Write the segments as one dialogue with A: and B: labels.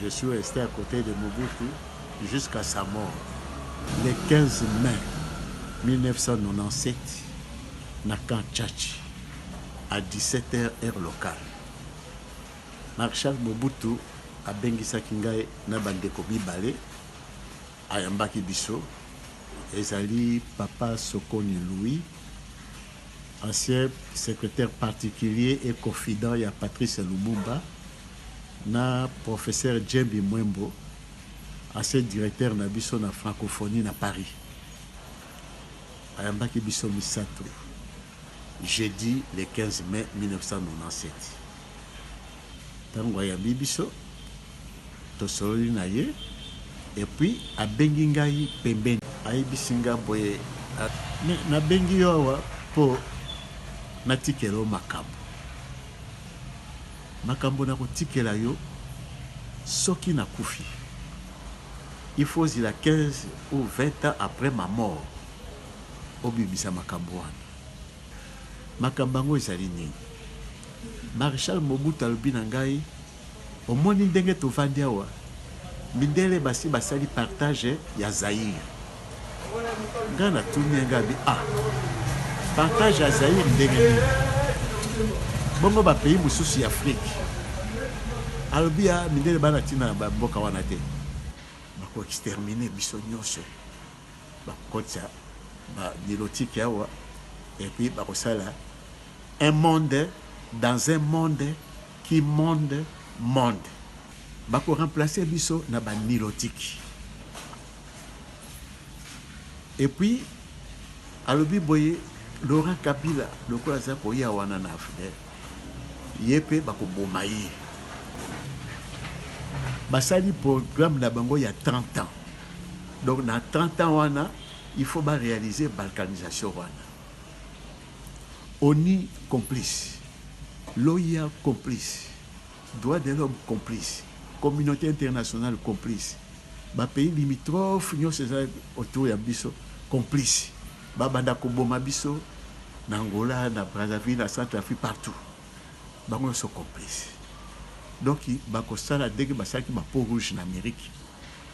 A: je suis resté à côté de Mobutu jusqu'à sa mort. Le 15 mai 1997, na camp Tchatchi, à 17h heure locale. Marshal Mobutu a bengisaki ngai na bandeko mibale ayambaki biso ezali Papa Sokoni Louis, ancien secrétaire particulier et confident ya Patrice Lumumba, na professeur Djembi Mwembo, ancien directeur na biso na francophonie na Paris. Ayambaki biso misato jeudi le 15 mai 1997. Tango ayambi biso tosololi na ye et puis abengi ngai pembeni ayebisi nga boye nabengi yo awa mpo natikela makambo nakotikela yo soki nakufi. Il faut zila 15 ou 20 ans après ma mort obibisa makambo wana. Makambo yango ezali nini? Marshal Mobutu alobi na ngai omoni ndenge tovandi awa mindele basi basali partage ya Zaïre. Nga natuni ngabi partage ya Zaïre ndenge nini? Bongo ba pays mususu ya Afrique alobi ya mindele bana tina ba mboka wana te bako exterminer biso nyonso bakotsa ba nilotiki awa et puis bakosala un monde dans un monde qui monde bako remplacer biso na ba nilotiki. Et puis alobi boye Laurent Kabila lokola za ko ya wana na Afrique yepe bako bomayi basali programme na bango ya 30 ans. Donc na 30 ans wana il faut ba réaliser balkanisation wana. ONU complice, l'OIA complice, droits de l'homme complice, communauté internationale complice, ba pays limitrophes nyo seza autour ya biso complice, ba banda koboma biso na Angola, na Brazzaville, na Centrafrique, partout. Bango so complice. Donc bako sala dès que basaki ba peau rouge en Amérique,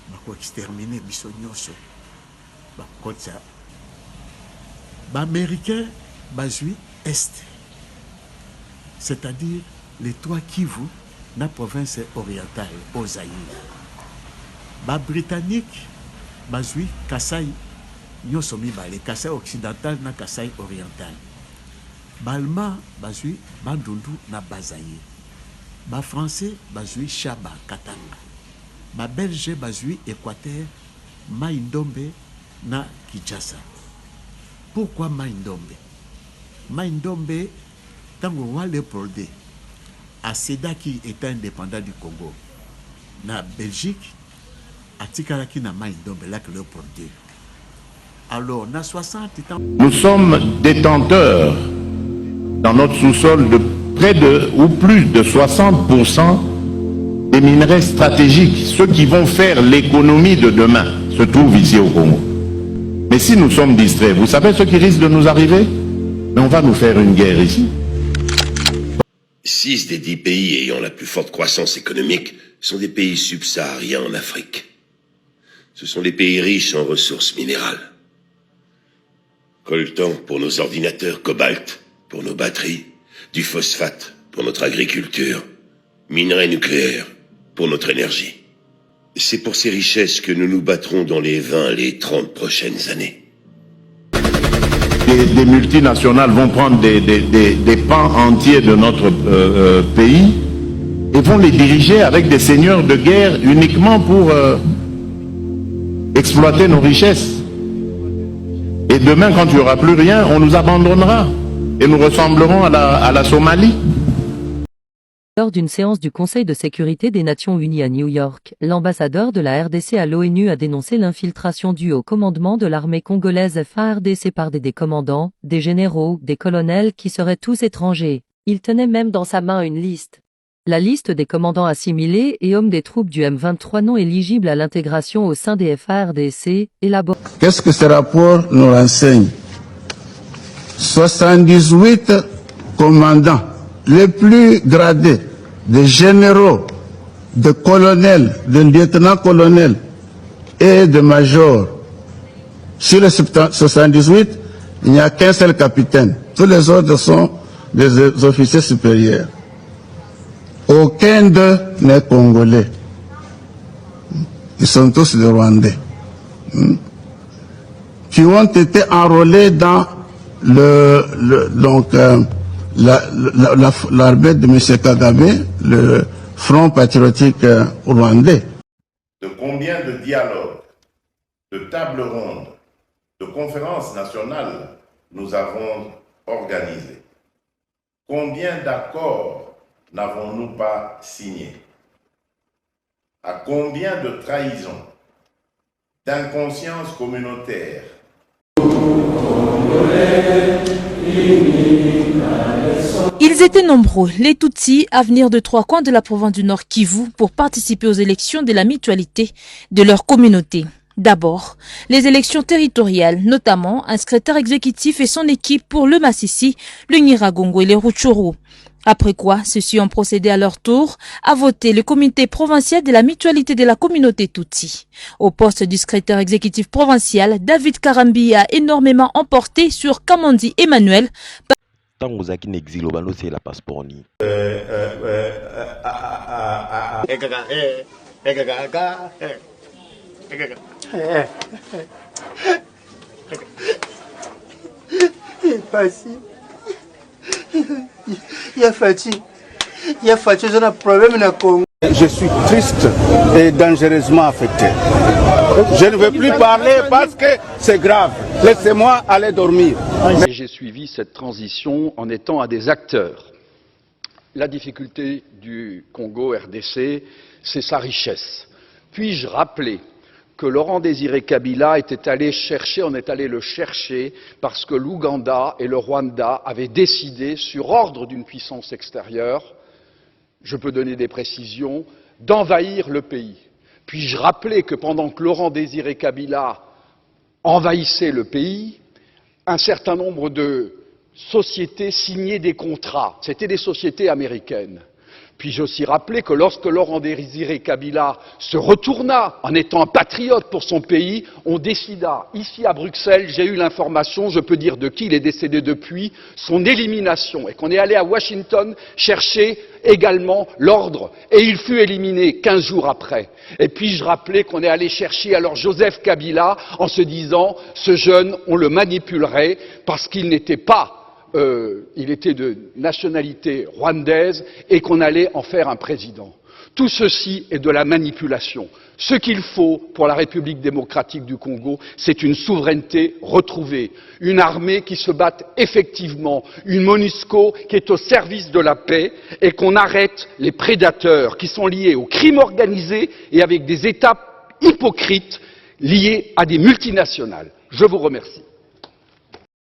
A: bako exterminer biso nyoso. Bako ça. Ba américain bazui est. C'est-à-dire les trois Kivu, na province orientale au Zaïre. Ba britannique bazui Kasai nyoso mibale, Kasai occidental na Kasai oriental. Ba allemand bazui Bandundu na Bazaïre. Ba français bazui Chaba Katanga. Ba belge bazui Équateur Mai-Ndombe na Kinshasa. Pourquoi Mai-Ndombe? Mai-Ndombe tango roi Léopold a Sédaki état indépendant du Congo na Belgique atikalaki na Mai-Ndombe là que Léopold. Alors na 60 ans
B: nous sommes détenteurs dans notre sous-sol de près de ou plus de 60% des minerais stratégiques, ceux qui vont faire l'économie de demain, se trouvent ici au Congo. Mais si nous sommes distraits, vous savez ce qui risque de nous arriver? Mais on va nous faire une guerre ici.
C: 6 des 10 pays ayant la plus forte croissance économique sont des pays subsahariens en Afrique. Ce sont des pays riches en ressources minérales. Coltan pour nos ordinateurs, cobalt pour nos batteries, du phosphate pour notre agriculture, minerais nucléaires pour notre énergie. C'est pour ces richesses que nous nous battrons dans les 20, les 30 prochaines années.
B: Des multinationales vont prendre des pans entiers de notre pays et vont les diriger avec des seigneurs de guerre uniquement pour exploiter nos richesses. Et demain, quand il n'y aura plus rien, on nous abandonnera et nous ressemblerons à la Somalie.
D: Lors d'une séance du Conseil de sécurité des Nations Unies à New York, l'ambassadeur de la RDC à l'ONU a dénoncé l'infiltration due au commandement de l'armée congolaise FARDC par des commandants, des généraux, des colonels qui seraient tous étrangers. Il tenait même dans sa main une liste. La liste des commandants assimilés et hommes des troupes du M23 non éligibles à l'intégration au sein des FARDC élaborée.
E: Qu'est-ce que ce rapport nous renseigne? 78 commandants les plus gradés, des généraux de colonels, de lieutenants-colonels et de majors. Sur les 78, il n'y a qu'un seul capitaine. Tous les autres sont des officiers supérieurs. Aucun d'eux n'est congolais. Ils sont tous des Rwandais. Qui ont été enrôlés dans l'armée de M. Kagame, le Front patriotique rwandais.
B: De combien de dialogues, de tables rondes, de conférences nationales nous avons organisé? Combien d'accords n'avons-nous pas signés? À combien de trahisons, d'inconscience communautaire?
F: Ils étaient nombreux, les Tutsis, à venir de 3 coins de la province du Nord Kivu pour participer aux élections de la mutualité de leur communauté. D'abord, les élections territoriales, notamment un secrétaire exécutif et son équipe pour le Massissi, le Nyiragongo et les Rutshuru. Après quoi, ceux-ci ont procédé à leur tour à voter le comité provincial de la mutualité de la communauté Tutsi. Au poste du secrétaire exécutif provincial, David Karambi a énormément emporté sur Kamandi Emmanuel.
G: Tant aux acquis n'exilent pas, c'est la passeport ni.
E: Je suis triste et dangereusement affecté. Je ne veux plus parler parce que c'est grave. Laissez-moi aller dormir.
H: J'ai suivi cette transition en étant un des acteurs. La difficulté du Congo RDC, c'est sa richesse. Puis-je rappeler que Laurent Désiré Kabila était allé chercher, on est allé le chercher parce que l'Ouganda et le Rwanda avaient décidé, sur ordre d'une puissance extérieure, je peux donner des précisions, d'envahir le pays. Puis-je rappeler que pendant que Laurent Désiré Kabila envahissait le pays, un certain nombre de sociétés signaient des contrats. C'était des sociétés américaines. Puis-je aussi rappeler que lorsque Laurent Désiré Kabila se retourna en étant un patriote pour son pays, on décida, ici à Bruxelles, j'ai eu l'information, je peux dire de qui il est décédé depuis, son élimination, et qu'on est allé à Washington chercher également l'ordre, et il fut éliminé 15 jours après. Et puis-je rappeler qu'on est allé chercher alors Joseph Kabila en se disant, ce jeune, on le manipulerait parce qu'il n'était pas il était de nationalité rwandaise et qu'on allait en faire un président. Tout ceci est de la manipulation. Ce qu'il faut pour la République démocratique du Congo, c'est une souveraineté retrouvée, une armée qui se batte effectivement, une MONUSCO qui est au service de la paix et qu'on arrête les prédateurs qui sont liés au crime organisé et avec des États hypocrites liés à des multinationales. Je vous remercie.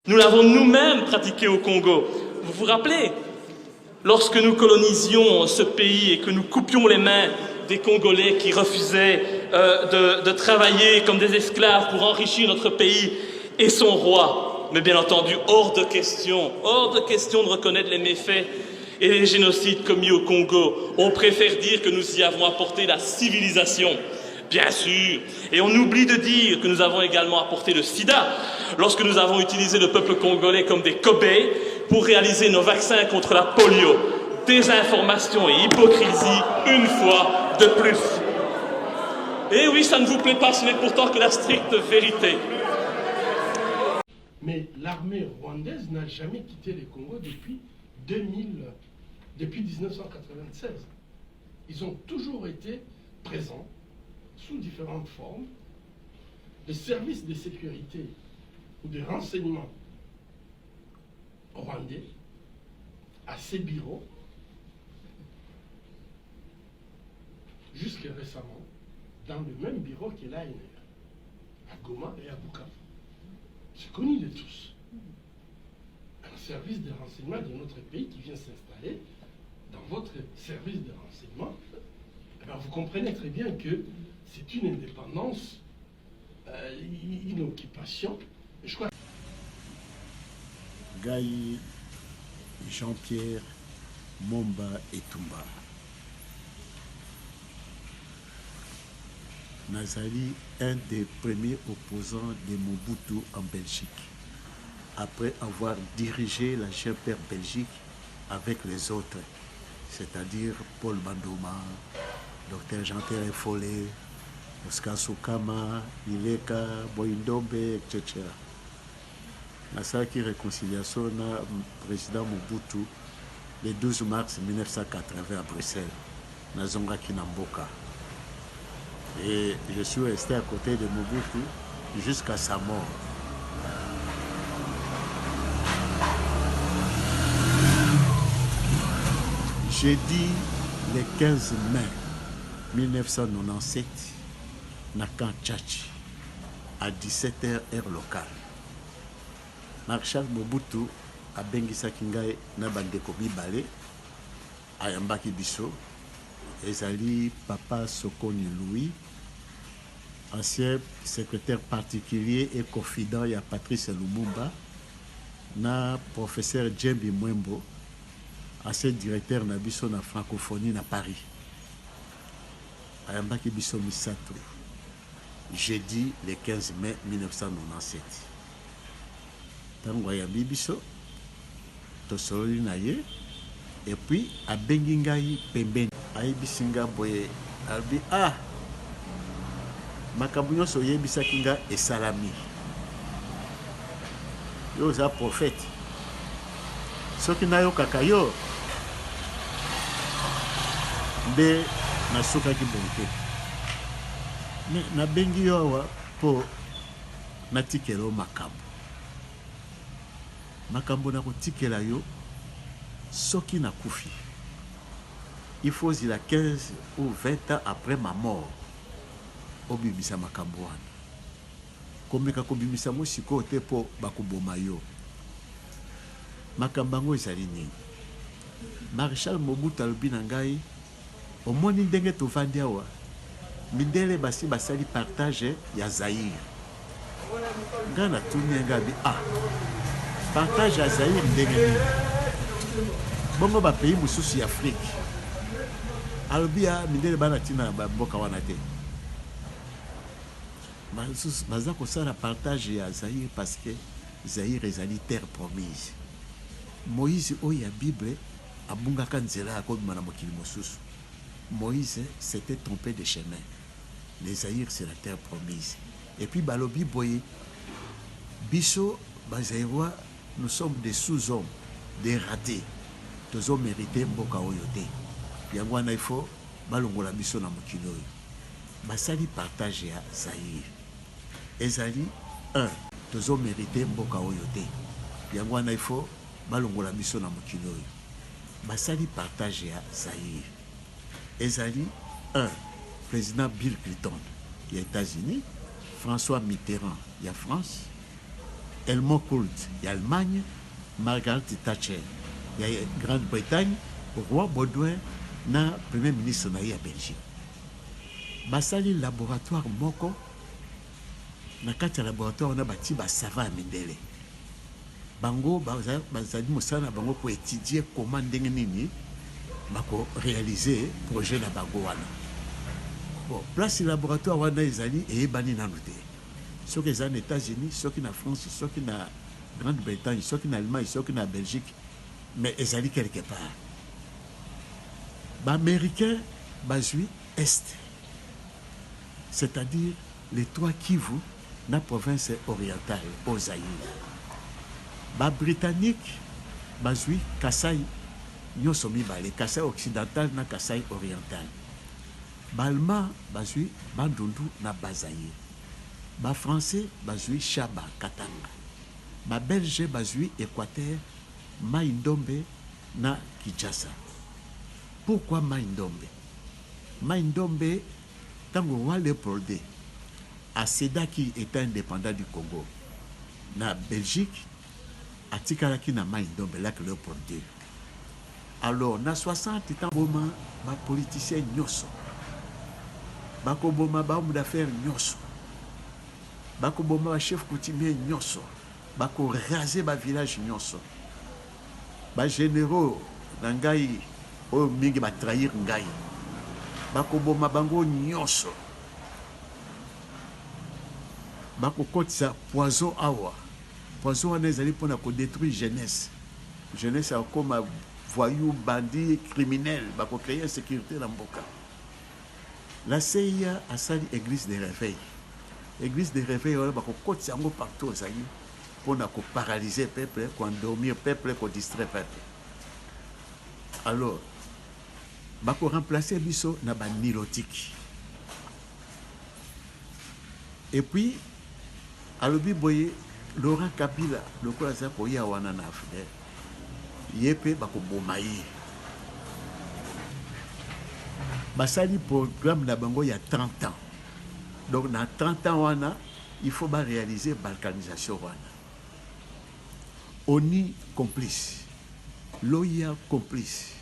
I: Nous l'avons nous-mêmes pratiqué au Congo. Vous vous rappelez, lorsque nous colonisions ce pays et que nous coupions les mains des Congolais qui refusaient de travailler comme des esclaves pour enrichir notre pays et son roi. Mais bien entendu, hors de question de reconnaître les méfaits et les génocides commis au Congo. On préfère dire que nous y avons apporté la civilisation. Bien sûr, et on oublie de dire que nous avons également apporté le sida lorsque nous avons utilisé le peuple congolais comme des cobayes pour réaliser nos vaccins contre la polio. Désinformation et hypocrisie, une fois de plus. Et oui, ça ne vous plaît pas, ce n'est pourtant que la stricte vérité.
J: Mais l'armée rwandaise n'a jamais quitté le Congo depuis 1996. Ils ont toujours été présents sous différentes formes. Les services de sécurité ou de renseignement rwandais à ces bureaux, jusqu'à récemment, dans le même bureau que l'ANR, à Goma et à Bukavu. C'est connu de tous. Un service de renseignement de notre pays qui vient s'installer dans votre service de renseignement, alors vous comprenez très bien que c'est une indépendance, une occupation. Je crois.
A: Gaï, Jean-Pierre, Momba et Tumba. Nazali, un des premiers opposants de Mobutu en Belgique, après avoir dirigé la GPR Belgique avec les autres, c'est-à-dire Paul Bandoma, Dr Jean-Pierre Follet, Oscar Soukama, Ileka, Boindombe, etc. Nasalaki réconciliation na président Mobutu le 12 mars 1980 à Bruxelles, Nazonga Kinamboka. Et je suis resté à côté de Mobutu jusqu'à sa mort. Jeudi le 15 mai 1997, na camp Tchatchi, à 17h heure locale. Marshal Mobutu a bengisaki ngai na bandeko mibale ayambaki biso ezali Papa Sokoni Louis, ancien secrétaire particulier et confident à Patrice Lumumba, na professeur Djembi Mwembo, ancien directeur na biso na francophonie na Paris. Ayambaki biso misato jeudi le 15 mai 1997. Tango ayambi biso tosololi na ye et puis abengi ngai pembeni ayebisi nga boye albi makambo nyonso oyebisaki nga esalami, yo oza prophète, soki nayokaka yo nde nasukaki bonke, me nabengi yo awa mpo natikela yo makambo nakotikela yo soki nakufi, il faut zila 15 ou 20 ans après ma mort obimisa makambo wana, komeka kobimisa mo sikoyo te mpo bakoboma yo. Makambo yango ezali nini? Marshal Mobutu alobi na ngai, omoni ndenge tovandi awa, mindele basi basali partage ya Zaïre. Nga natuni nga bi partage ya Zaïre ndenge nini? Bongo ba pays mosusu ya Afrique. Alobi mindele bana tina ba mboka wana te. Baza kosala partage ya Zaïre parce que Zaïre ezali terre promise. Moïse oyo ya Bible abungaka nzela ya kobima na mokili mosusu. Moïse s'était trompé de chemin. Les Zaïre c'est la terre promise. Et puis balobi boye biso bazaïrois, nous sommes des sous-hommes, des ratés. Tous hommes mérités mboka oyo te. Yango wana il faut balongola biso na mokili oyo. Basali partage ya Zaïre. Ezali 1. Tous hommes mérités mboka oyo te. Yango wana il faut balongola biso na mokili oyo. Basali partage ya Zaïre. Ezali 1. Président Bill Clinton, il y a États-Unis, François Mitterrand, il y a France, Helmut Kohl, il y a Allemagne, Margaret Thatcher, il y a Grande-Bretagne, Roi Baudouin, na Premier ministre na ya Belgique. Basali laboratoire moko, na kati ya laboratoire na bati ba savant mindele. Bango bazali mosala bango ko étudier comment ndenge nini bako réaliser projet na bango wana. Bon, place laboratoire wana ezali eyebani nanu te. Soki ezali na États-Unis, soki na France, soki na Grande-Bretagne, soki na Allemagne, soki na Belgique, mais ezali quelque part. Ba américain bazui est, c'est-à-dire les 3 Kivu na province orientale au Zaïre. Ba britannique bazui Kasai nyoso mibale, Kasai occidental na Kasai oriental. Ba allemand bazui Bandundu na Bazaïre. Ba français bazui Chaba Katanga. Ba belge bazui Équateur Mai-Ndombe na Kinshasa. Pourquoi Mai-Ndombe? Mai-Ndombe, tango roi Léopold II a cédaki état indépendant du Congo na Belgique, atikalaki na Mai-Ndombe là que Léopold II. Alors na 60 ans boma ba politicien nyoso, bako boma ba homme d'affaires nyoso, bako boma ba chef coutumier nyoso, bako raser ba village nyoso, ba généraux na ngai o mingi ba trahir ngai, bako boma bango nyoso. bakokotisa poison awa. Poison wana ezali mpona kodétruire jeunesse. Jeunesse akoma voyou, bandit, criminel, bakocréer insécurité na mboka. La CIA asali église de réveil. Église de réveil wana bakokotisa yango partout ezali mpona koparalyser peuple, koendormir peuple, kodistraire peuple. Alors, bako remplacer biso na ba nilotique. Et puis, alobi boye Laurent Kabila, le quoi ça pour y avoir un affaire. Yépe bako bomaye. Basali programme na bango il y a 30 ans. Donc dans 30 ans wana, il faut ba réaliser balkanisation wana. ONU complice. L'OIA complice.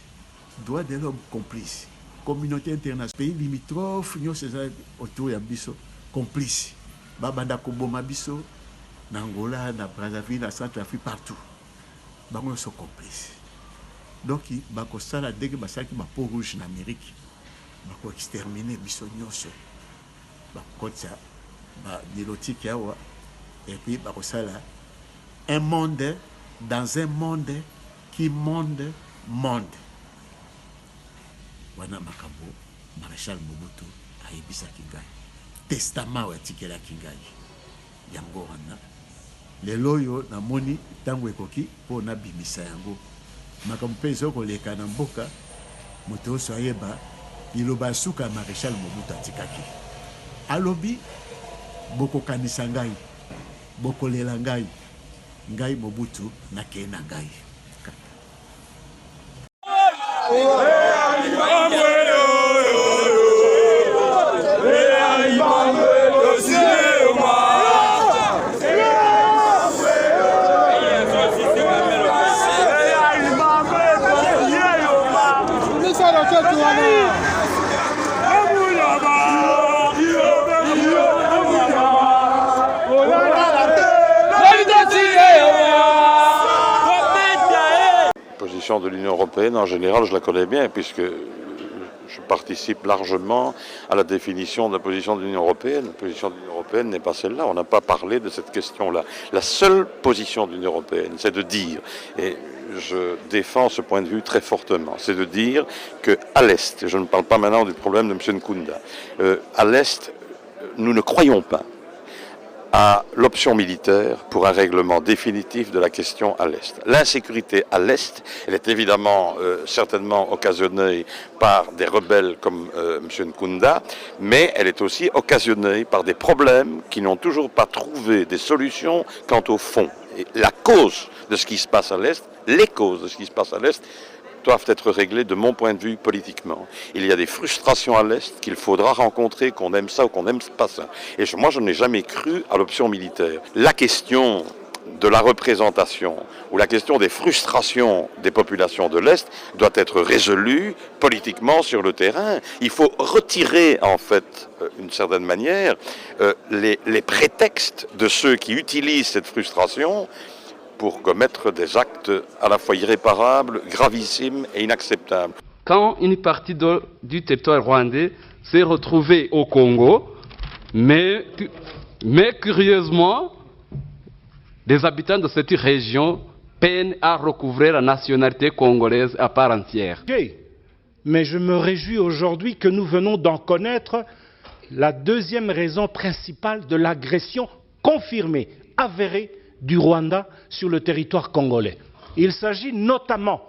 A: Droits de l'homme complice. Communauté internationale, pays limitrophes, nous sommes autour de Bisso, complice. Babanda Koboma Bisso, Angola, na Brazzaville, na Centrafrique, partout. Nous sommes complices. Donc, il y a ça, dès que ça qui m'a peau rouge en Amérique, il faut exterminer Bisso Nyoso. Et puis, il y a ça, un monde, dans un monde qui monde. Wana makambo Maréchal Mobutu ayebisa kingai testament wa tikela kingai yango wana lelo yo na moni tango ekoki po na bimisa yango makambo pezo ko leka na mboka moto so ayeba iloba suka Maréchal Mobutu atikaki alobi boko kanisa ngai boko lela ngai Mobutu na kena ngai.
K: De l'Union européenne, en général, je la connais bien, puisque je participe largement à la définition de la position de l'Union européenne. La position de l'Union européenne n'est pas celle-là, on n'a pas parlé de cette question-là. La seule position de l'Union européenne, c'est de dire, et je défends ce point de vue très fortement, c'est de dire qu'à l'Est, je ne parle pas maintenant du problème de M. Nkunda, à l'Est, nous ne croyons pas à l'option militaire pour un règlement définitif de la question à l'Est. L'insécurité à l'Est, elle est évidemment certainement occasionnée par des rebelles comme M. Nkunda, mais elle est aussi occasionnée par des problèmes qui n'ont toujours pas trouvé des solutions quant au fond. Et la cause de ce qui se passe à l'Est, les causes de ce qui se passe à l'Est, doivent être réglées de mon point de vue politiquement. Il y a des frustrations à l'Est qu'il faudra rencontrer, qu'on aime ça ou qu'on n'aime pas ça. Et moi, je n'ai jamais cru à l'option militaire. La question de la représentation ou la question des frustrations des populations de l'Est doit être résolue politiquement sur le terrain. Il faut retirer, en fait, d'une certaine manière, les prétextes de ceux qui utilisent cette frustration pour commettre des actes à la fois irréparables, gravissimes et inacceptables.
L: Quand une partie du territoire rwandais s'est retrouvée au Congo, mais curieusement, les habitants de cette région peinent à recouvrir la nationalité congolaise à part entière.
M: Mais je me réjouis aujourd'hui que nous venons d'en connaître la deuxième raison principale de l'agression confirmée, avérée, du Rwanda sur le territoire congolais. Il s'agit notamment,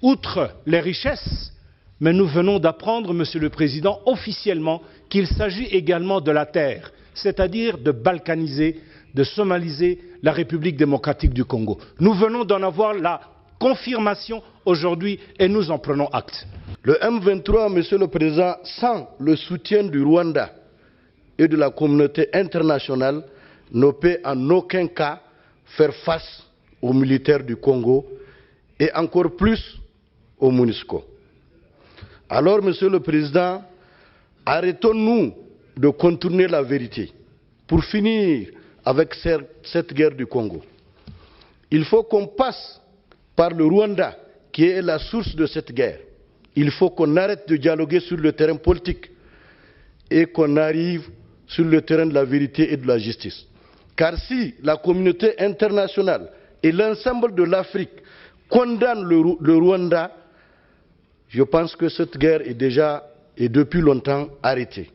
M: outre les richesses, mais nous venons d'apprendre, Monsieur le Président, officiellement, qu'il s'agit également de la terre, c'est-à-dire de balkaniser, de somaliser la République démocratique du Congo. Nous venons d'en avoir la confirmation aujourd'hui et nous en prenons acte.
E: Le M23, Monsieur le Président, sans le soutien du Rwanda et de la communauté internationale, ne peut en aucun cas faire face aux militaires du Congo et encore plus aux MONUSCO. Alors, Monsieur le Président, arrêtons-nous de contourner la vérité pour finir avec cette guerre du Congo. Il faut qu'on passe par le Rwanda, qui est la source de cette guerre. Il faut qu'on arrête de dialoguer sur le terrain politique et qu'on arrive
J: sur le terrain de la vérité et de la justice. Car si la communauté internationale et l'ensemble de l'Afrique condamnent le Rwanda, je pense que cette guerre est déjà et depuis longtemps arrêtée.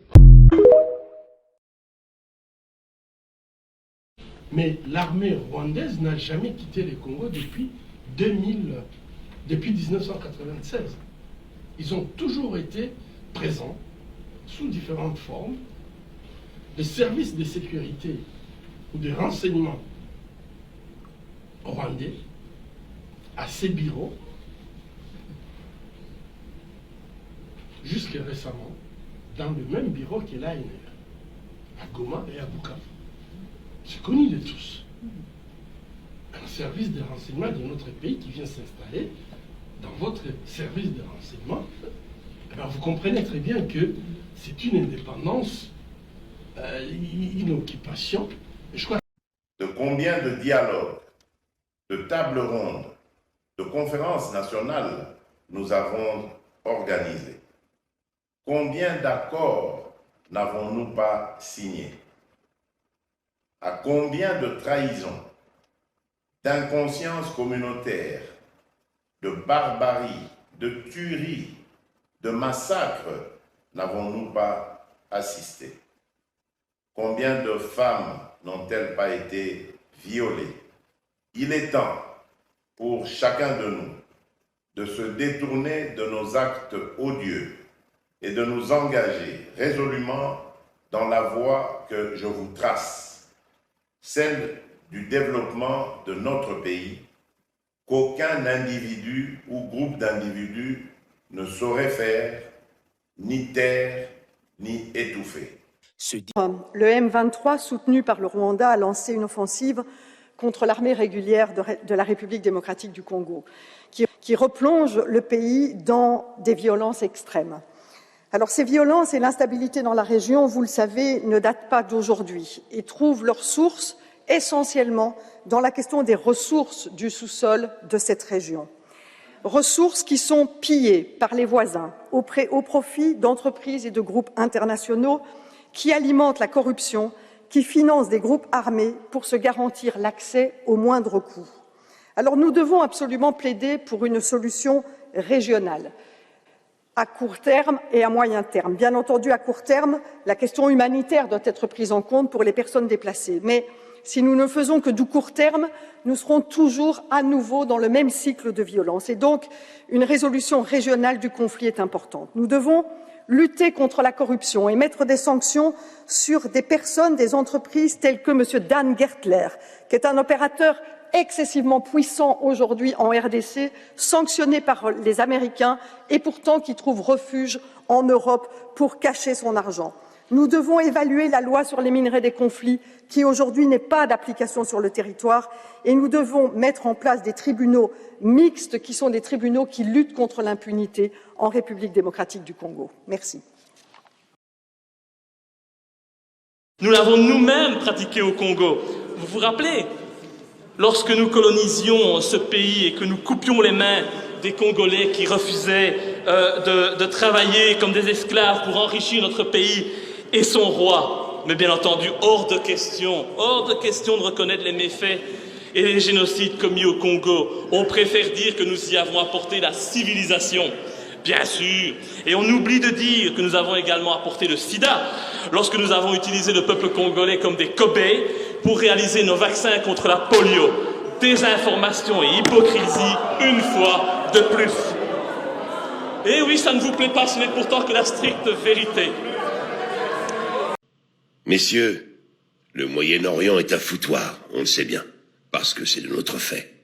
J: Mais l'armée rwandaise n'a jamais quitté le Congo depuis 1996. Ils ont toujours été présents sous différentes formes. Les services de sécurité ou de renseignement rwandais à ces bureaux, jusqu'à récemment, dans le même bureau que l'ANR, à Goma et à Bukavu. C'est connu de tous. Un service de renseignement de notre pays qui vient s'installer dans votre service de renseignement, eh bien, vous comprenez très bien que c'est une indépendance, une occupation. Je crois...
B: De combien de dialogues, de tables rondes, de conférences nationales nous avons organisées? Combien d'accords n'avons-nous pas signés? À combien de trahisons, d'inconscience communautaire, de barbarie, de tueries, de massacres n'avons-nous pas assisté? Combien de femmes n'ont-elles pas été violées? Il est temps pour chacun de nous de se détourner de nos actes odieux et de nous engager résolument dans la voie que je vous trace, celle du développement de notre pays, qu'aucun individu ou groupe d'individus ne saurait faire, ni taire, ni étouffer.
N: Le M23, soutenu par le Rwanda, a lancé une offensive contre l'armée régulière de la République démocratique du Congo, qui replonge le pays dans des violences extrêmes. Alors ces violences et l'instabilité dans la région, vous le savez, ne datent pas d'aujourd'hui et trouvent leur source essentiellement dans la question des ressources du sous-sol de cette région. Ressources qui sont pillées par les voisins au profit d'entreprises et de groupes internationaux qui alimentent la corruption, qui financent des groupes armés pour se garantir l'accès au moindre coût. Alors nous devons absolument plaider pour une solution régionale, à court terme et à moyen terme. Bien entendu, à court terme, la question humanitaire doit être prise en compte pour les personnes déplacées. Mais si nous ne faisons que du court terme, nous serons toujours à nouveau dans le même cycle de violence. Et donc, une résolution régionale du conflit est importante. Nous devons lutter contre la corruption et mettre des sanctions sur des personnes, des entreprises telles que M. Dan Gertler, qui est un opérateur excessivement puissant aujourd'hui en RDC, sanctionné par les Américains et pourtant qui trouve refuge en Europe pour cacher son argent. Nous devons évaluer la loi sur les minerais des conflits qui aujourd'hui n'est pas d'application sur le territoire et nous devons mettre en place des tribunaux mixtes qui sont des tribunaux qui luttent contre l'impunité en République démocratique du Congo. Merci.
I: Nous l'avons nous-mêmes pratiqué au Congo. Vous vous rappelez, lorsque nous colonisions ce pays et que nous coupions les mains des Congolais qui refusaient de travailler comme des esclaves pour enrichir notre pays et son roi. Mais bien entendu, hors de question de reconnaître les méfaits et les génocides commis au Congo. On préfère dire que nous y avons apporté la civilisation. Bien sûr, et on oublie de dire que nous avons également apporté le sida lorsque nous avons utilisé le peuple congolais comme des cobayes pour réaliser nos vaccins contre la polio. Désinformation et hypocrisie, une fois de plus. Et oui, ça ne vous plaît pas, ce n'est pourtant que la stricte vérité.
C: Messieurs, le Moyen-Orient est un foutoir, on le sait bien, parce que c'est de notre fait.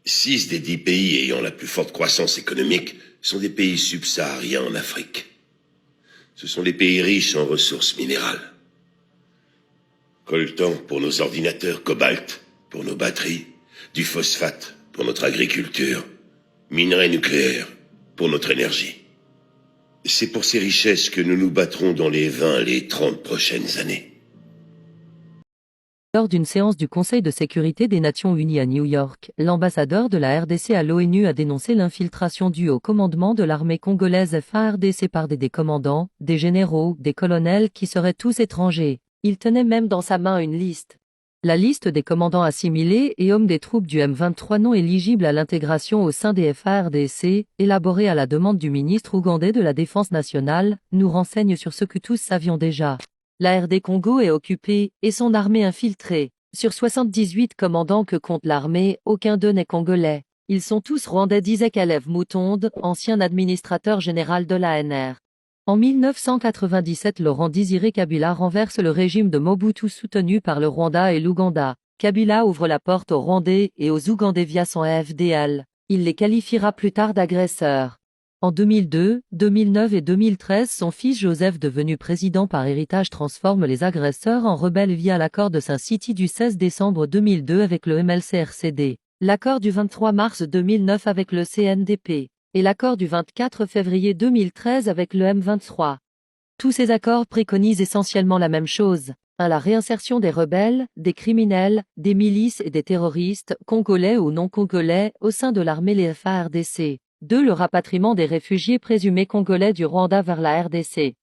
C: 6 des 10 pays ayant la plus forte croissance économique sont des pays subsahariens en Afrique. Ce sont les pays riches en ressources minérales. Coltan pour nos ordinateurs, cobalt pour nos batteries, du phosphate pour notre agriculture, minerais nucléaires pour notre énergie. C'est pour ces richesses que nous nous battrons dans les 20, les 30 prochaines années.
D: Lors d'une séance du Conseil de sécurité des Nations Unies à New York, l'ambassadeur de la RDC à l'ONU a dénoncé l'infiltration due au commandement de l'armée congolaise FARDC par des commandants, des généraux, des colonels qui seraient tous étrangers. Il tenait même dans sa main une liste. La liste des commandants assimilés et hommes des troupes du M23 non éligibles à l'intégration au sein des FARDC, élaborée à la demande du ministre ougandais de la Défense nationale, nous renseigne sur ce que tous savions déjà. La RD Congo est occupée, et son armée infiltrée. Sur 78 commandants que compte l'armée, aucun d'eux n'est congolais. Ils sont tous rwandais, disait Kalev Mutonde, ancien administrateur général de l'ANR. En 1997, Laurent Désiré Kabila renverse le régime de Mobutu soutenu par le Rwanda et l'Ouganda. Kabila ouvre la porte aux Rwandais et aux Ougandais via son FDL. Il les qualifiera plus tard d'agresseurs. En 2002, 2009 et 2013, son fils Joseph, devenu président par héritage, transforme les agresseurs en rebelles via l'accord de Saint-City du 16 décembre 2002 avec le MLC-RCD, l'accord du 23 mars 2009 avec le CNDP, et l'accord du 24 février 2013 avec le M23. Tous ces accords préconisent essentiellement la même chose, la réinsertion des rebelles, des criminels, des milices et des terroristes, congolais ou non congolais, au sein de l'armée les FARDC. 2. Le rapatriement des réfugiés présumés congolais du Rwanda vers la RDC.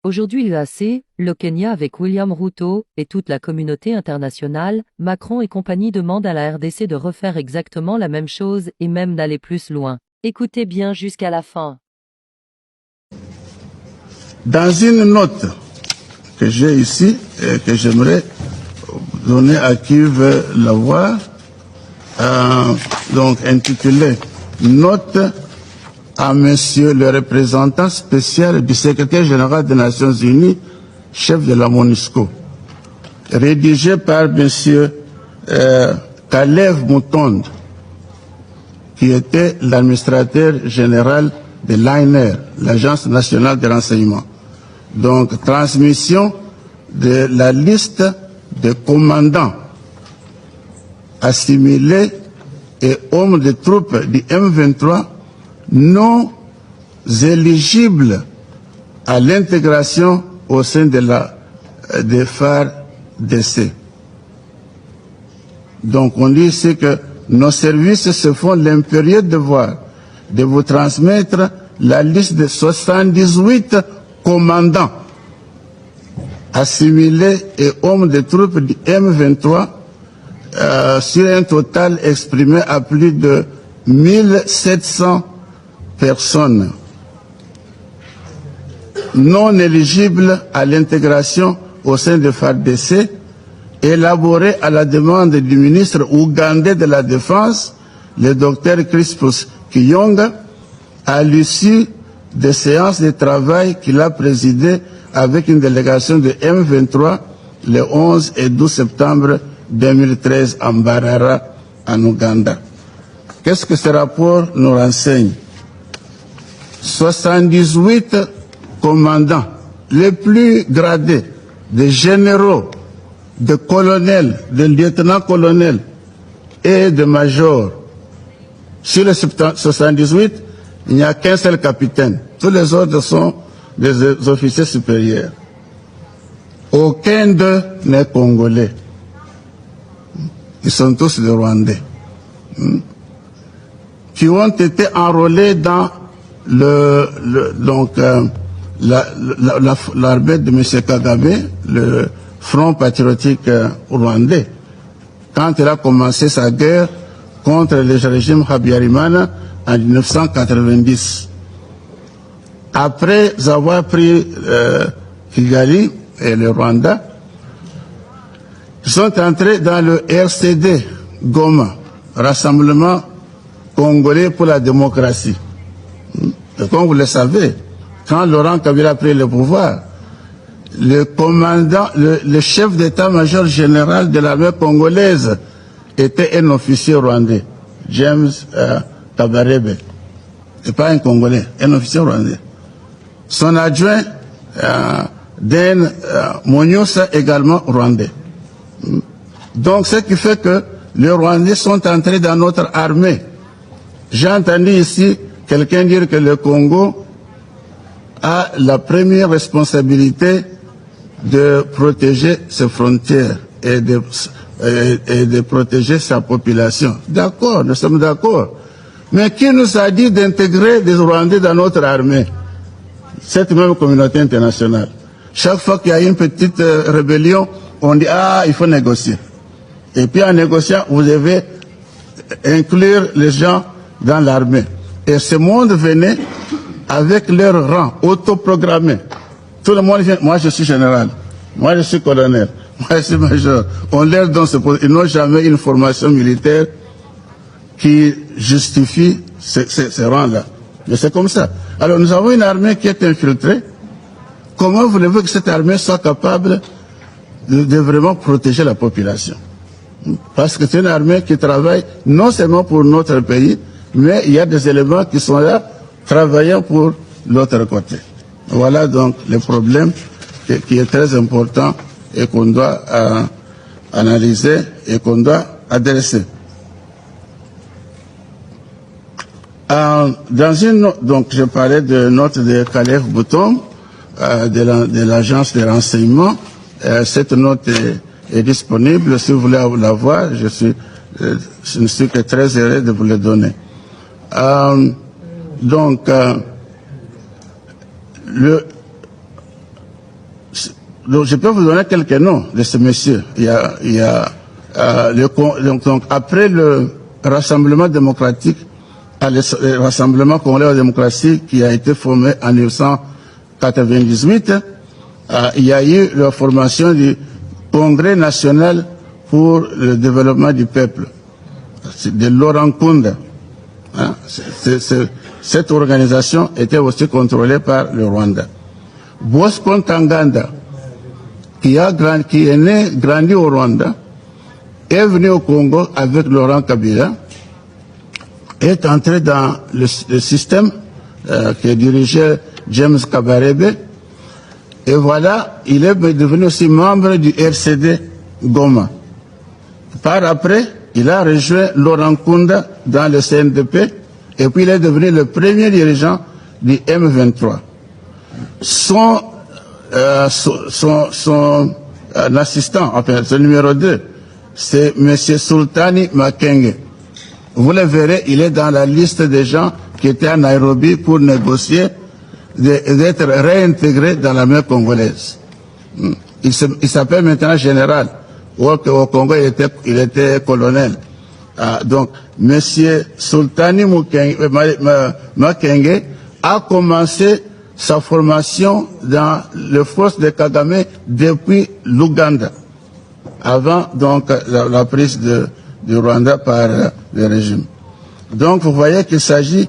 D: Aujourd'hui l'UAC, le Kenya avec William Ruto, et toute la communauté internationale, Macron et compagnie demandent à la RDC de refaire exactement la même chose et même d'aller plus loin. Écoutez bien jusqu'à la fin.
E: Dans une note que j'ai ici et que j'aimerais donner à qui veut la voir, donc intitulée Note à Monsieur le représentant spécial du secrétaire général des Nations Unies, chef de la MONUSCO, rédigée par Monsieur Kalev Mutonde, qui était l'administrateur général de l'ANR, l'Agence nationale de renseignement. Donc, transmission de la liste des commandants assimilés et hommes de troupes du M23 non éligibles à l'intégration au sein de des FARDC. Donc on dit ici que nos services se font l'impérieux devoir de vous transmettre la liste de 78 commandants assimilés et hommes de troupes du M23 sur un total exprimé à plus de 1700 personnes non éligibles à l'intégration au sein de FARDC, élaboré à la demande du ministre ougandais de la Défense, le docteur Crispus Kiyonga, à l'issue des séances de travail qu'il a présidées avec une délégation de M23 le 11 et 12 septembre 2013 à Mbarara, en Ouganda. Qu'est-ce que ce rapport nous renseigne? 78 commandants, les plus gradés, des généraux, de colonels, de lieutenants-colonels et de majors. Sur les 78, il n'y a qu'un seul capitaine. Tous les autres sont des officiers supérieurs. Aucun d'eux n'est congolais. Ils sont tous des Rwandais. Qui ont été enrôlés dans l'armée de M. Kagame, le Front patriotique rwandais, quand il a commencé sa guerre contre le régime Habyarimana en 1990. Après avoir pris Kigali et le Rwanda, ils sont entrés dans le RCD Goma, Rassemblement Congolais pour la démocratie. Et comme vous le savez, quand Laurent Kabila a pris le pouvoir, le commandant, le chef d'état-major général de l'armée congolaise était un officier rwandais, James Kabarebe. Et pas un Congolais, un officier rwandais. Son adjoint, Den Monyosa, également rwandais. Donc, ce qui fait que les Rwandais sont entrés dans notre armée. J'ai entendu ici quelqu'un dire que le Congo a la première responsabilité de protéger ses frontières et de et de protéger sa population. D'accord, nous sommes d'accord. Mais qui nous a dit d'intégrer des Rwandais dans notre armée? Cette même communauté internationale. Chaque fois qu'il y a une petite rébellion, on dit « Ah, il faut négocier ». Et puis en négociant, vous devez inclure les gens dans l'armée. Et ce monde venait avec leur rang autoprogrammé. Tout le monde vient, moi je suis général, moi je suis colonel, moi je suis major. On leur donne ce poste. Ils n'ont jamais une formation militaire qui justifie ces rangs-là. Mais c'est comme ça. Alors nous avons une armée qui est infiltrée. Comment voulez-vous que cette armée soit capable de vraiment protéger la population? Parce que c'est une armée qui travaille non seulement pour notre pays, mais il y a des éléments qui sont là, travaillant pour l'autre côté. Voilà donc le problème qui est très important et qu'on doit analyser et qu'on doit adresser. Donc je parlais de note de Caleb Bouton, de l'agence de renseignement. Cette note est disponible. Si vous voulez la voir, je ne suis que très heureux de vous le donner. Je peux vous donner quelques noms de ces messieurs. Donc après le Rassemblement démocratique, le Rassemblement congolais de démocratie qui a été formé en 1998, il y a eu la formation du Congrès national pour le développement du peuple, de Laurent Nkunda. Cette organisation était aussi contrôlée par le Rwanda. Bosco Ntaganda, qui est né, grandi au Rwanda, est venu au Congo avec Laurent Kabila, est entré dans le système qui dirigeait James Kabarebe, et voilà, il est devenu aussi membre du RCD Goma. Par après, il a rejoint Laurent Nkunda dans le CNDP, et puis il est devenu le premier dirigeant du M23. Son assistant, enfin son numéro 2, c'est M. Sultani Makenge. Vous le verrez, il est dans la liste des gens qui étaient à Nairobi pour négocier d'être réintégré dans l'armée congolaise. Il s'appelle maintenant général. Au Congo, il était colonel. Donc, M. Sultani Makenge a commencé sa formation dans les forces de Kagame depuis l'Ouganda, avant donc la prise du Rwanda par le régime. Donc vous voyez qu'il s'agit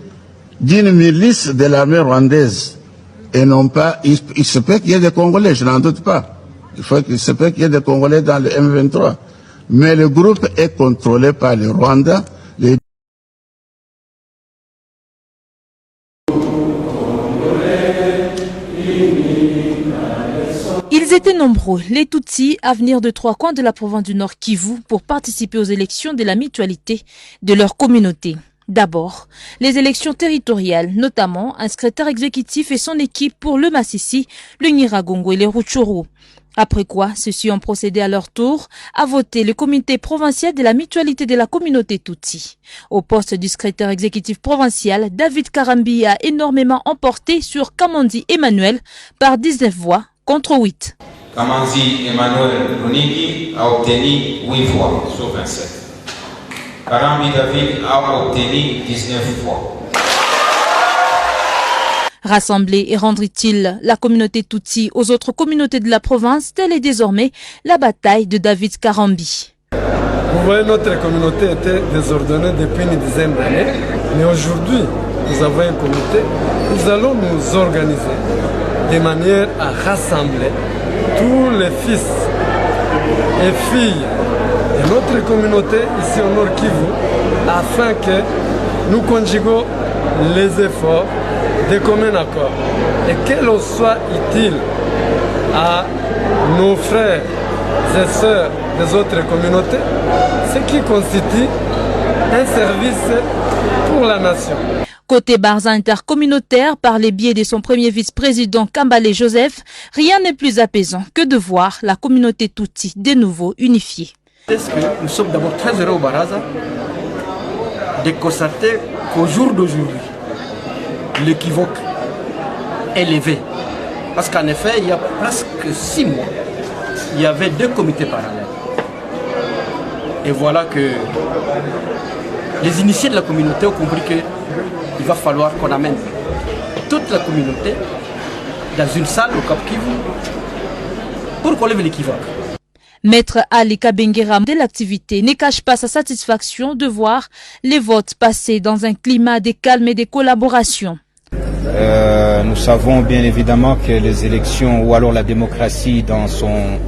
E: d'une milice de l'armée rwandaise et non pas, il se peut qu'il y ait des Congolais, je n'en doute pas. Il se peut qu'il y ait des Congolais dans le M23. Mais le groupe est contrôlé par le Rwanda.
F: Ils étaient nombreux, les Tutsis, à venir de 3 coins de la province du Nord Kivu pour participer aux élections de la mutualité de leur communauté. D'abord, les élections territoriales, notamment un secrétaire exécutif et son équipe pour le Massissi, le Nyiragongo et les Rutshuru. Après quoi, ceux-ci ont procédé à leur tour à voter le comité provincial de la mutualité de la communauté Tutsi. Au poste du secrétaire exécutif provincial, David Karambi a énormément emporté sur Kamandi Emmanuel par 19 voix contre 8.
O: Kamanzi Emmanuel Runigi a obtenu 8 voix sur 27. Karambi David a obtenu 19 voix.
F: Rassembler et rendre utile la communauté Tutsi aux autres communautés de la province, telle est désormais la bataille de David Karambi.
P: Vous voyez, notre communauté était désordonnée depuis une dizaine d'années, mais aujourd'hui, nous avons un comité, nous allons nous organiser de manière à rassembler tous les fils et filles de notre communauté ici au Nord Kivu, afin que nous conjuguons les efforts de commun accord et que l'on soit utile à nos frères et sœurs des autres communautés, ce qui constitue un service pour la nation.
F: Côté Barza intercommunautaire, par les biais de son premier vice-président Kambale Joseph, rien n'est plus apaisant que de voir la communauté Tutsi de nouveau unifiée.
Q: Est-ce que nous sommes d'abord très heureux au Baraza de constater qu'au jour d'aujourd'hui, l'équivoque est levé. Parce qu'en effet, il y a presque 6 mois, il y avait 2 comités parallèles. Et voilà que les initiés de la communauté ont compris qu'il va falloir qu'on amène toute la communauté dans une salle au Cap Kivu pour qu'on lève l'équivoque.
F: Maître Ali Kabengera de l'activité ne cache pas sa satisfaction de voir les votes passer dans un climat de calme et de collaboration.
R: Nous savons bien évidemment que les élections ou alors la démocratie dans son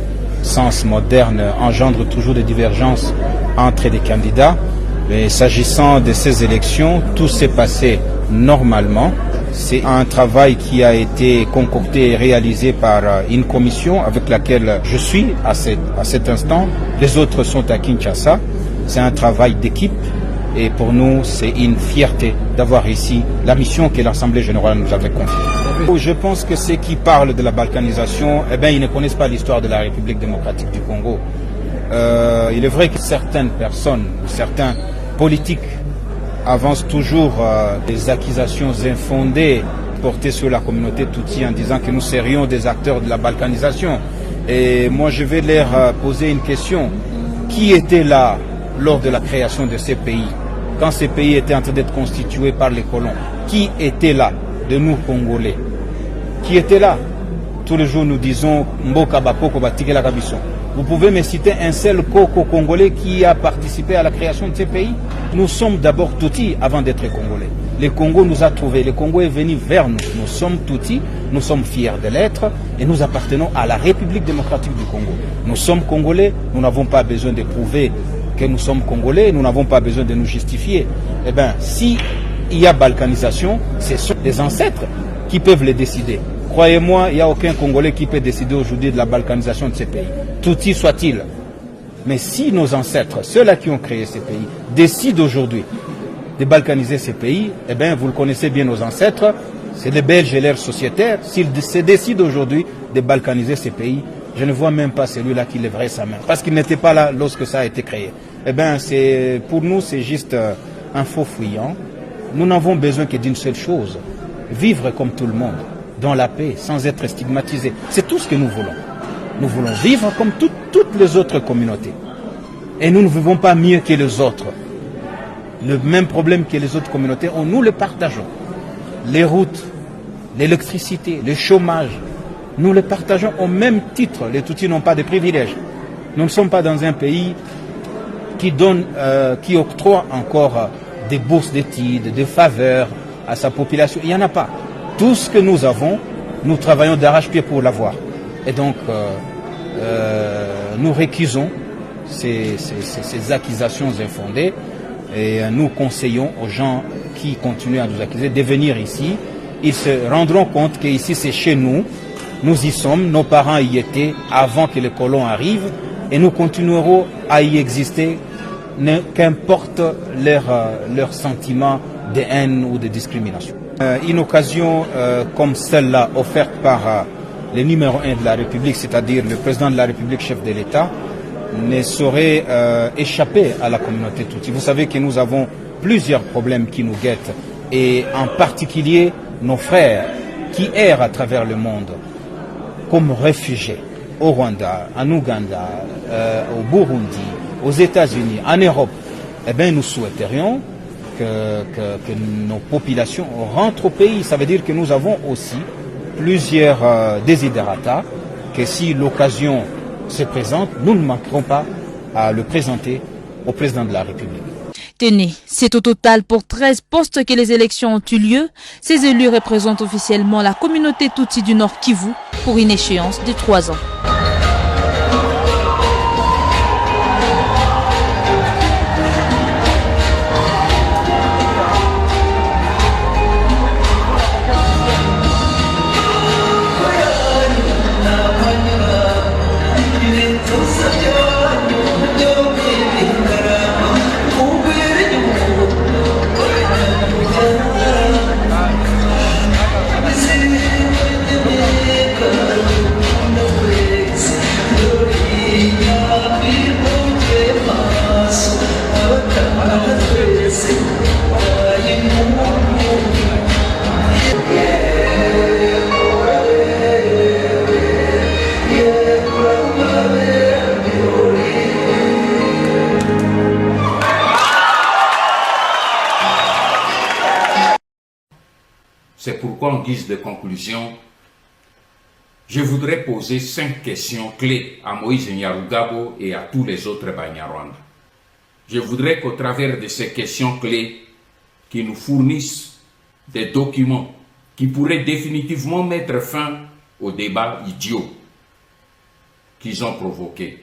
R: sens moderne engendre toujours des divergences entre des candidats. Mais s'agissant de ces élections, tout s'est passé normalement. C'est un travail qui a été concocté et réalisé par une commission avec laquelle je suis à cet instant. Les autres sont à Kinshasa. C'est un travail d'équipe et pour nous, c'est une fierté d'avoir ici la mission que l'Assemblée générale nous avait confiée. Je pense que ceux qui parlent de la balkanisation, ils ne connaissent pas l'histoire de la République démocratique du Congo. Il est vrai que certaines personnes, certains politiques avancent toujours des accusations infondées portées sur la communauté Tutsi en disant que nous serions des acteurs de la balkanisation. Et moi, je vais leur poser une question. Qui était là lors de la création de ces pays, quand ces pays étaient en train d'être constitués par les colons? Qui était là de nous, Congolais? Qui était là? Tous les jours, nous disons Mboka Bapoko Batikela Kabisson. Vous pouvez me citer un seul Koko congolais qui a participé à la création de ces pays? Nous sommes d'abord Tutsi avant d'être Congolais. Le Congo nous a trouvés, le Congo est venu vers nous. Nous sommes Tutsi, nous sommes fiers de l'être et nous appartenons à la République démocratique du Congo. Nous sommes Congolais, nous n'avons pas besoin de prouver que nous sommes Congolais, nous n'avons pas besoin de nous justifier. Eh bien, si il y a balkanisation, ce sont les ancêtres qui peuvent le décider. Croyez-moi, il n'y a aucun Congolais qui peut décider aujourd'hui de la balkanisation de ces pays. Tutsi soit-il. Mais si nos ancêtres, ceux-là qui ont créé ces pays, décident aujourd'hui de balkaniser ces pays, eh bien, vous le connaissez bien, nos ancêtres, c'est les Belges et leurs sociétaires. S'ils se décident aujourd'hui de balkaniser ces pays, je ne vois même pas celui-là qui lèverait sa main. Parce qu'il n'était pas là lorsque ça a été créé. Eh bien, pour nous, c'est juste un faux fuyant. Nous n'avons besoin que d'une seule chose, vivre comme tout le monde, dans la paix, sans être stigmatisés. C'est tout ce que nous voulons. Nous voulons vivre comme toutes les autres communautés. Et nous ne vivons pas mieux que les autres. Le même problème que les autres communautés, nous le partageons. Les routes, l'électricité, le chômage, nous les partageons au même titre. Les Tutsis n'ont pas de privilèges. Nous ne sommes pas dans un pays qui octroie encore des bourses d'études, des faveurs à sa population. Il n'y en a pas. Tout ce que nous avons, nous travaillons d'arrache-pied pour l'avoir. Et donc, nous récusons ces accusations infondées et nous conseillons aux gens qui continuent à nous accuser de venir ici. Ils se rendront compte qu'ici c'est chez nous, nous y sommes, nos parents y étaient avant que les colons arrivent et nous continuerons à y exister, qu'importe leur sentiment de haine ou de discrimination. Une occasion comme celle-là offerte par le numéro 1 de la République, c'est-à-dire le président de la République, chef de l'État, ne saurait échapper à la communauté Tutsi. Vous savez que nous avons plusieurs problèmes qui nous guettent, et en particulier nos frères qui errent à travers le monde comme réfugiés au Rwanda, en Ouganda, au Burundi, aux États-Unis, en Europe. Eh bien, nous souhaiterions que nos populations rentrent au pays. Ça veut dire que nous avons aussi plusieurs desiderata, que si l'occasion se présente, nous ne manquerons pas à le présenter au président de la République.
F: Tenez, c'est au total pour 13 postes que les élections ont eu lieu. Ces élus représentent officiellement la communauté Tutsi du Nord Kivu pour une échéance de 3 ans.
S: pourquoi en guise de conclusion, je voudrais poser 5 questions clés à Moïse Nyarugabo et à tous les autres Banyarwanda. Je voudrais qu'au travers de ces questions clés, qu'ils nous fournissent des documents qui pourraient définitivement mettre fin au débat idiot qu'ils ont provoqué.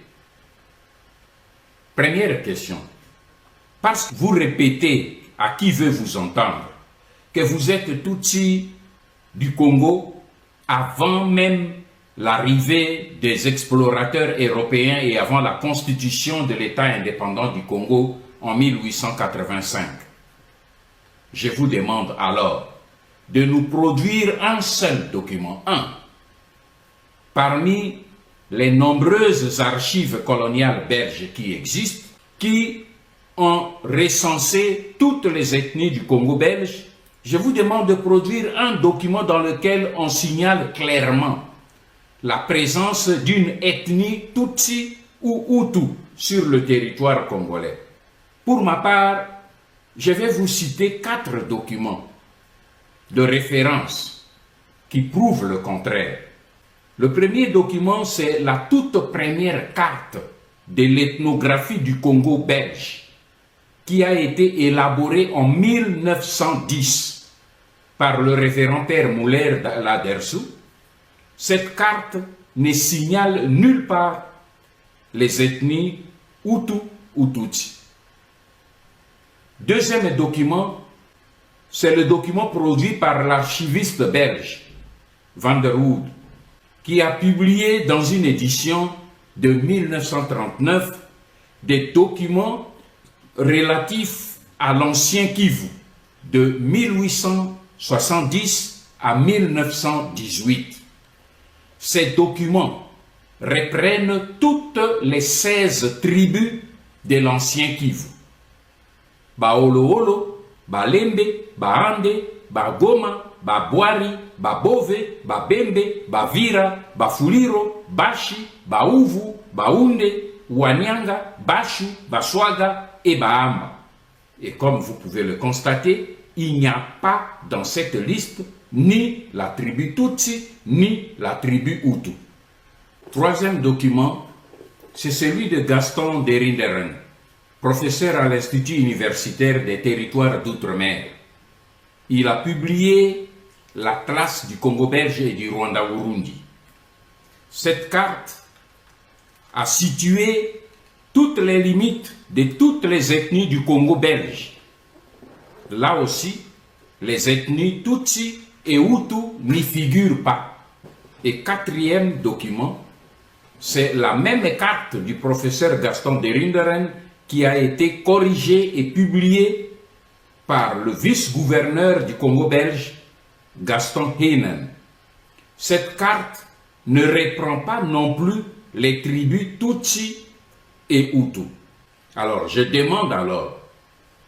S: Première question. Parce que vous répétez à qui veut vous entendre que vous êtes Tutsi du Congo avant même l'arrivée des explorateurs européens et avant la constitution de l'État indépendant du Congo en 1885. Je vous demande alors de nous produire un seul document, parmi les nombreuses archives coloniales belges qui existent, qui ont recensé toutes les ethnies du Congo belge. Je vous demande de produire un document dans lequel on signale clairement la présence d'une ethnie Tutsi ou Hutu sur le territoire congolais. Pour ma part, je vais vous citer 4 documents de référence qui prouvent le contraire. Le premier document, c'est la toute première carte de l'ethnographie du Congo belge qui a été élaborée en 1910 par le révérend père Muller Ladersou. Cette carte ne signale nulle part les ethnies Hutu ou Tutsi. Deuxième document, c'est le document produit par l'archiviste belge Van der Hoed, qui a publié dans une édition de 1939 des documents relatifs à l'ancien Kivu de 1870 à 1918. Ces documents reprennent toutes les 16 tribus de l'ancien Kivu. Baoloolo, Balembe, Baande, Bagoma, Babwari, Babove, Babembe, Bavira, Bafuliro, Bashi, Bauvu, Baounde, Wanyanga, Bashu, Baswaga et Bahama. Et comme vous pouvez le constater, il n'y a pas dans cette liste ni la tribu Tutsi, ni la tribu Hutu. Troisième document, c'est celui de Gaston de Rinderen, professeur à l'Institut universitaire des territoires d'outre-mer. Il a publié l'Atlas du Congo belge et du Rwanda-Urundi. Cette carte a situé toutes les limites de toutes les ethnies du Congo belge. Là aussi, les ethnies Tutsi et Hutu n'y figurent pas. Et quatrième document, c'est la même carte du professeur Gaston de Rinderen qui a été corrigée et publiée par le vice-gouverneur du Congo belge, Gaston Heinen. Cette carte ne reprend pas non plus les tribus Tutsi et Hutu. Alors, je demande alors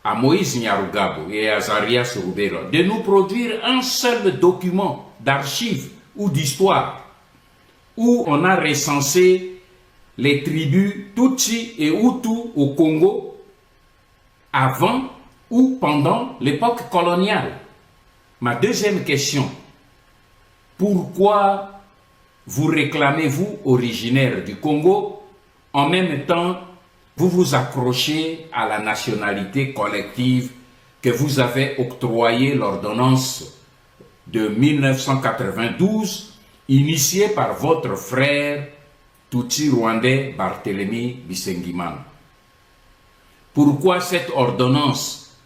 S: à Moïse Nyarugabo et à Zarias Rubera de nous produire un seul document d'archives ou d'histoire où on a recensé les tribus Tutsi et Hutu au Congo avant ou pendant l'époque coloniale. Ma deuxième question, pourquoi vous réclamez-vous originaire du Congo, en même temps vous vous accrochez à la nationalité collective que vous avez octroyée l'ordonnance de 1992, initiée par votre frère Tutsi rwandais Barthélemy Bisengimana. Pourquoi cette ordonnance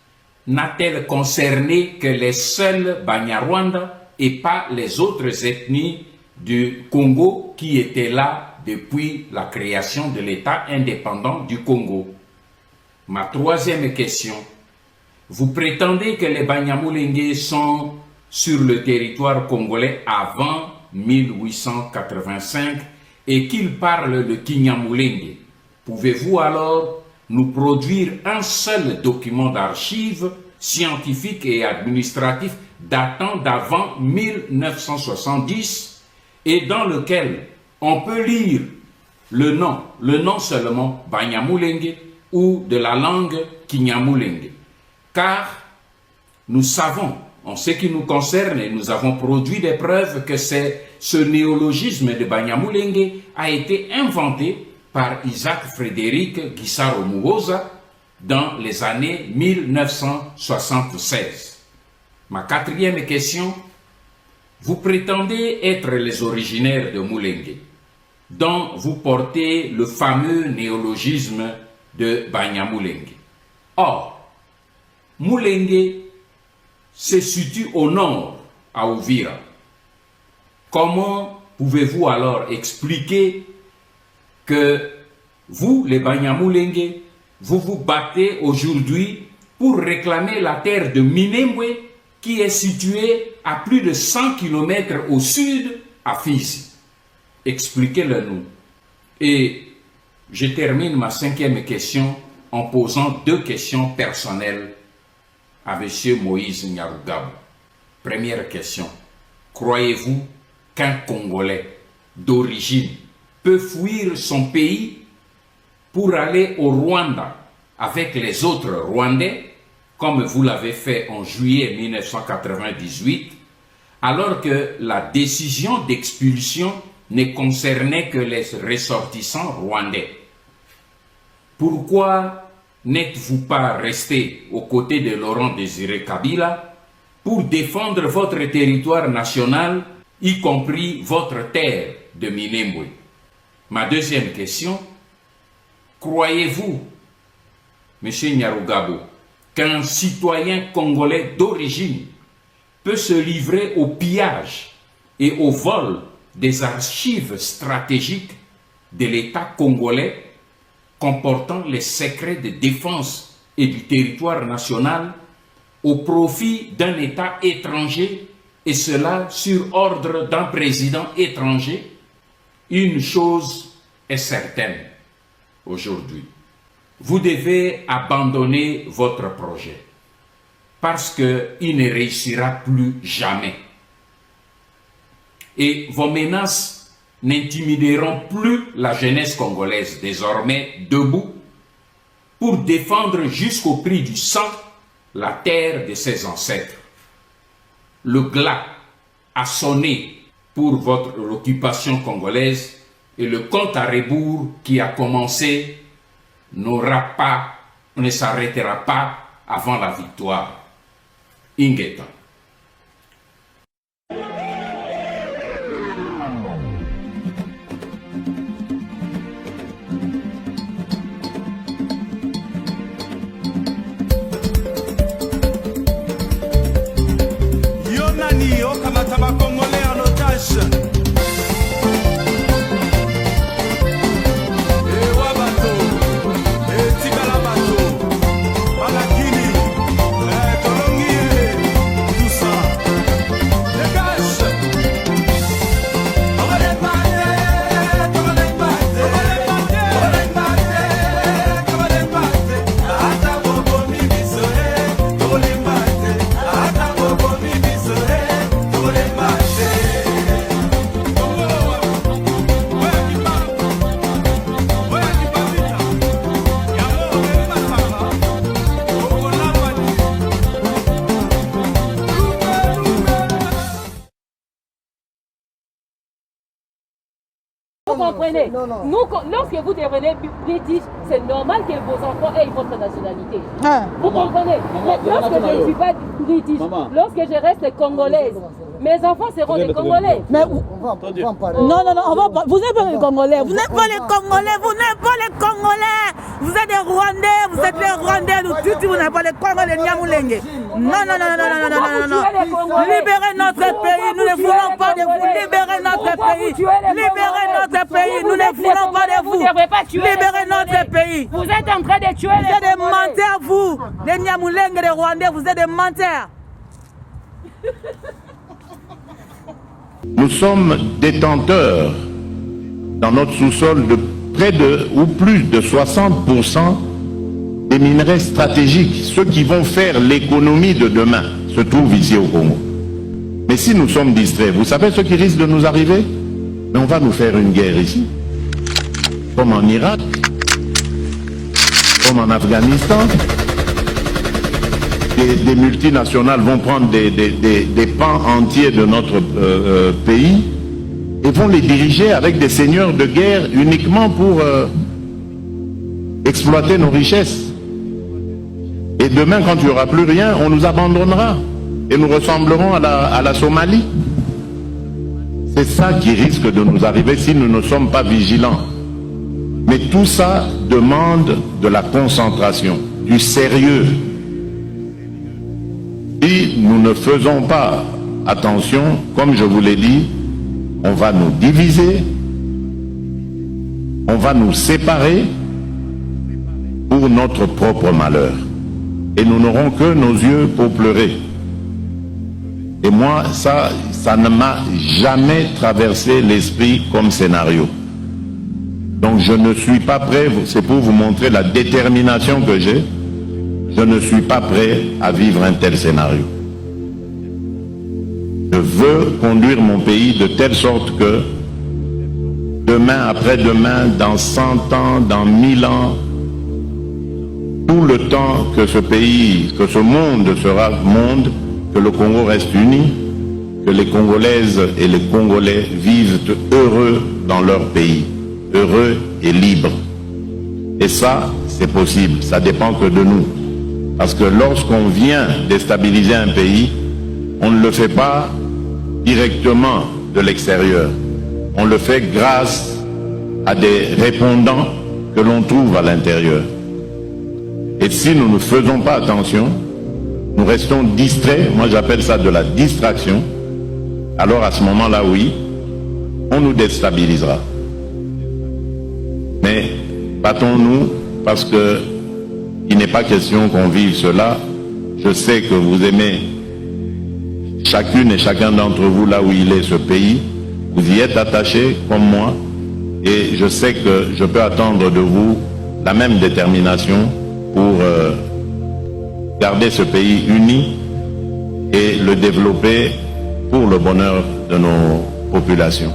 S: n'a-t-elle concerné que les seuls Banyarwanda et pas les autres ethnies du Congo qui étaient là depuis la création de l'État indépendant du Congo? Ma troisième question, vous prétendez que les Banyamulenge sont sur le territoire congolais avant 1885 et qu'ils parlent le Kinyamulenge. Pouvez-vous alors nous produire un seul document d'archives scientifiques et administratifs datant d'avant 1970 et dans lequel on peut lire le nom seulement Banyamulenge ou de la langue Kinyamulenge? Car nous savons en ce qui nous concerne, et nous avons produit des preuves que ce néologisme de Banyamulenge a été inventé par Isaac Frédéric Gisaro Muhoza dans les années 1976. Ma quatrième question, vous prétendez être les originaires de Mulenge, dont vous portez le fameux néologisme de Banyamulenge. Or, Mulenge se situe au nord, à Uvira. Comment pouvez-vous alors expliquer que vous, les Banyamulenge, vous vous battez aujourd'hui pour réclamer la terre de Minembwe qui est située à plus de 100 km au sud, à Fizi? Expliquez-le nous. Et je termine ma cinquième question en posant deux questions personnelles à M. Moïse Nyarugabo. Première question. Croyez-vous qu'un Congolais d'origine peut fuir son pays pour aller au Rwanda avec les autres Rwandais, comme vous l'avez fait en juillet 1998, alors que la décision d'expulsion ne concernait que les ressortissants rwandais? Pourquoi n'êtes-vous pas resté aux côtés de Laurent Désiré Kabila pour défendre votre territoire national, y compris votre terre de Minembwe? Ma deuxième question, croyez-vous, M. Nyarugabo, qu'un citoyen congolais d'origine peut se livrer au pillage et au vol des archives stratégiques de l'État congolais comportant les secrets de défense et du territoire national au profit d'un État étranger, et cela sur ordre d'un président étranger? Une chose est certaine aujourd'hui, vous devez abandonner votre projet parce qu'il ne réussira plus jamais. Et vos menaces n'intimideront plus la jeunesse congolaise, désormais debout, pour défendre jusqu'au prix du sang la terre de ses ancêtres. Le glas a sonné pour votre occupation congolaise et le compte à rebours qui a commencé ne s'arrêtera pas avant la victoire. Ingeta.
T: Yonani, Okamataba Congolais en otage.
U: Vous comprenez? Nous, lorsque vous devenez british, c'est normal que vos enfants aient votre nationalité. Vous comprenez? Lorsque je ne suis pas british, lorsque je reste congolaise, mes enfants seront des Congolais. Mais non,
V: vous n'êtes pas les Congolais. Vous n'êtes pas les Congolais. Vous n'êtes pas les Congolais. Vous êtes des Rwandais. Vous êtes les Rwandais. Nous tous, vous n'êtes pas les Congolais. Nyamulenge. Non. Libérez notre pays. Nous ne voulons pas de vous. Libérez notre pays. Libérez notre pays. Nous ne voulons pas de vous. Libérez notre pays.
U: Vous êtes en train de tuer les
V: Vous êtes des menteurs, vous. Les Nyamulenge, les Rwandais, vous êtes des menteurs.
B: Nous sommes détenteurs dans notre sous-sol de près de ou plus de 60% des minerais stratégiques, ceux qui vont faire l'économie de demain, se trouvent ici au Congo. Mais si nous sommes distraits, vous savez ce qui risque de nous arriver? Mais on va nous faire une guerre ici, comme en Irak, comme en Afghanistan. des multinationales vont prendre des pans entiers de notre pays et vont les diriger avec des seigneurs de guerre uniquement pour exploiter nos richesses. Et demain, quand il n'y aura plus rien, on nous abandonnera et nous ressemblerons à la Somalie. C'est ça qui risque de nous arriver si nous ne sommes pas vigilants. Mais tout ça demande de la concentration, du sérieux. Si nous ne faisons pas attention, comme je vous l'ai dit, on va nous diviser, on va nous séparer pour notre propre malheur. Et nous n'aurons que nos yeux pour pleurer. Et moi, ça ne m'a jamais traversé l'esprit comme scénario. Donc je ne suis pas prêt, c'est pour vous montrer la détermination que j'ai, je ne suis pas prêt à vivre un tel scénario. Je veux conduire mon pays de telle sorte que demain, après-demain, dans 100 ans, dans 1000 ans, tout le temps que ce pays, que ce monde sera monde, que le Congo reste uni, que les Congolaises et les Congolais vivent heureux dans leur pays, heureux et libres. Et ça, c'est possible, ça dépend que de nous. Parce que lorsqu'on vient déstabiliser un pays, on ne le fait pas directement de l'extérieur. On le fait grâce à des répondants que l'on trouve à l'intérieur. Et si nous ne faisons pas attention, nous restons distraits, moi j'appelle ça de la distraction, alors à ce moment-là, oui, on nous déstabilisera. Mais battons-nous parce que il n'est pas question qu'on vive cela. Je sais que vous aimez chacune et chacun d'entre vous là où il est ce pays. Vous y êtes attachés comme moi et je sais que je peux attendre de vous la même détermination pour garder ce pays uni et le développer pour le bonheur de nos populations.